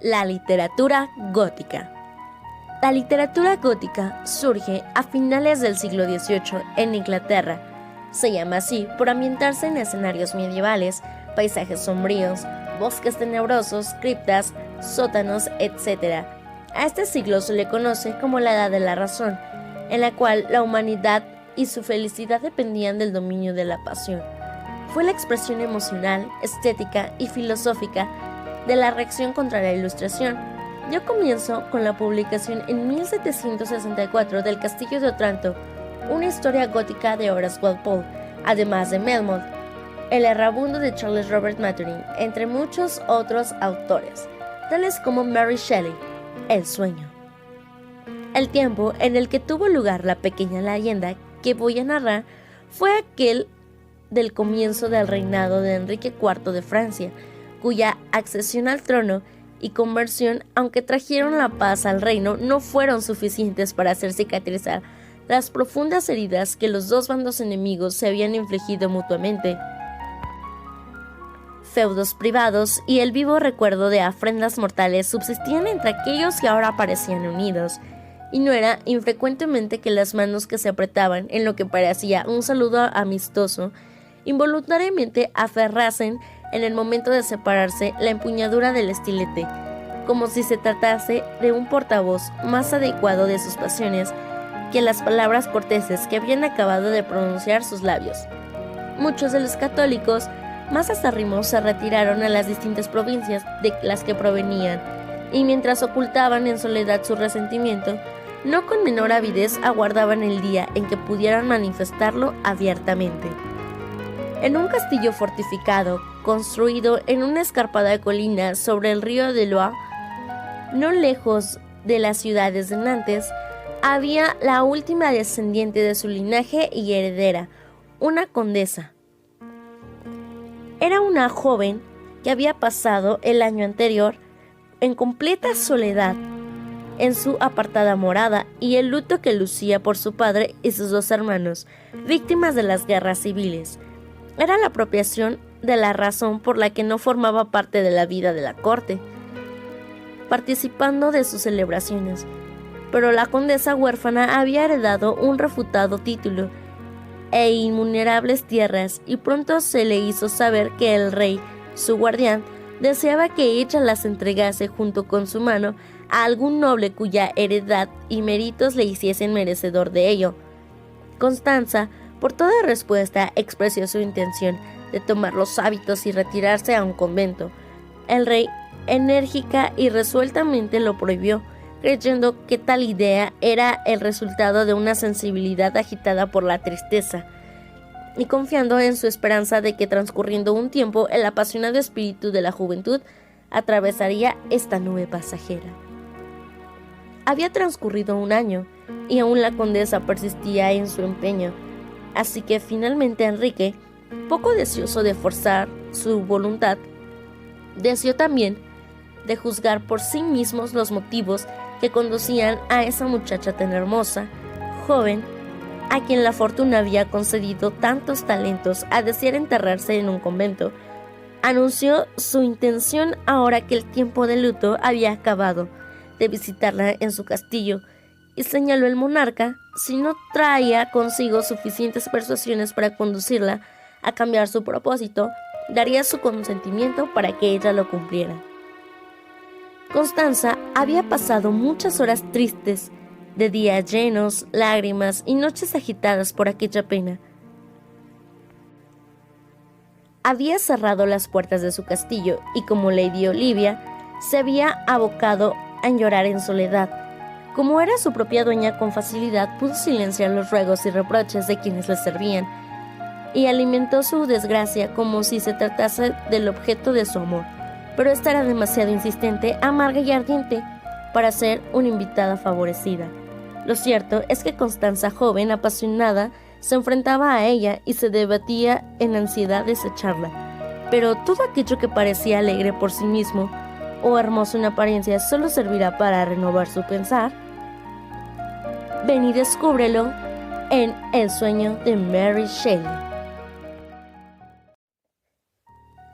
La literatura gótica. La literatura gótica surge a finales del siglo XVIII en Inglaterra. Se llama así por ambientarse en escenarios medievales, paisajes sombríos, bosques tenebrosos, criptas, sótanos, etc. A este siglo se le conoce como la Edad de la Razón, en la cual la humanidad y su felicidad dependían del dominio de la pasión. Fue la expresión emocional, estética y filosófica de la reacción contra la Ilustración. Dio comienzo con la publicación en 1764 del Castillo de Otranto, una historia gótica de Horace Walpole, además de Melmoth, El errabundo de Charles Robert Maturin, entre muchos otros autores, tales como Mary Shelley, El sueño. El tiempo en el que tuvo lugar la pequeña leyenda que voy a narrar fue aquel del comienzo del reinado de Enrique IV de Francia, cuya accesión al trono y conversión, aunque trajeron la paz al reino, no fueron suficientes para hacer cicatrizar las profundas heridas que los dos bandos enemigos se habían infligido mutuamente. Feudos privados y el vivo recuerdo de afrentas mortales subsistían entre aquellos que ahora parecían unidos, y no era infrecuentemente que las manos que se apretaban en lo que parecía un saludo amistoso involuntariamente aferrasen en el momento de separarse la empuñadura del estilete, como si se tratase de un portavoz más adecuado de sus pasiones que las palabras corteses que habían acabado de pronunciar sus labios. Muchos de los católicos más acérrimos se retiraron a las distintas provincias de las que provenían, y mientras ocultaban en soledad su resentimiento, no con menor avidez aguardaban el día en que pudieran manifestarlo abiertamente. En un castillo fortificado, construido en una escarpada colina sobre el río de Loire, no lejos de las ciudades de Nantes, había la última descendiente de su linaje y heredera, una condesa. Era una joven que había pasado el año anterior en completa soledad en su apartada morada, y el luto que lucía por su padre y sus dos hermanos, víctimas de las guerras civiles. Era la apropiación de la razón por la que no formaba parte de la vida de la corte, participando de sus celebraciones. Pero la condesa huérfana había heredado un refutado título e innumerables tierras, y pronto se le hizo saber que el rey, su guardián, deseaba que ella las entregase junto con su mano a algún noble cuya heredad y méritos le hiciesen merecedor de ello. Constanza, por toda respuesta, expresó su intención de tomar los hábitos y retirarse a un convento. El rey enérgica y resueltamente lo prohibió, creyendo que tal idea era el resultado de una sensibilidad agitada por la tristeza, y confiando en su esperanza de que transcurriendo un tiempo el apasionado espíritu de la juventud atravesaría esta nube pasajera. Había transcurrido un año, y aún la condesa persistía en su empeño, así que finalmente Enrique, poco deseoso de forzar su voluntad, deseó también de juzgar por sí mismos los motivos que conducían a esa muchacha tan hermosa, joven, a quien la fortuna había concedido tantos talentos, a desear enterrarse en un convento. Anunció su intención, ahora que el tiempo de luto había acabado, de visitarla en su castillo, y señaló el monarca, si no traía consigo suficientes persuasiones para conducirla a cambiar su propósito, daría su consentimiento para que ella lo cumpliera. Constanza había pasado muchas horas tristes, de días llenos, lágrimas y noches agitadas por aquella pena. Había cerrado las puertas de su castillo y, como Lady Olivia, se había abocado a llorar en soledad. Como era su propia dueña, con facilidad pudo silenciar los ruegos y reproches de quienes le servían, y alimentó su desgracia como si se tratase del objeto de su amor. Pero esta era demasiado insistente, amarga y ardiente para ser una invitada favorecida. Lo cierto es que Constanza, joven, apasionada, se enfrentaba a ella y se debatía en ansiedad de desecharla. Pero todo aquello que parecía alegre por sí mismo o hermoso en apariencia solo servirá para renovar su pensar. Ven y descúbrelo en El sueño de Mary Shelley.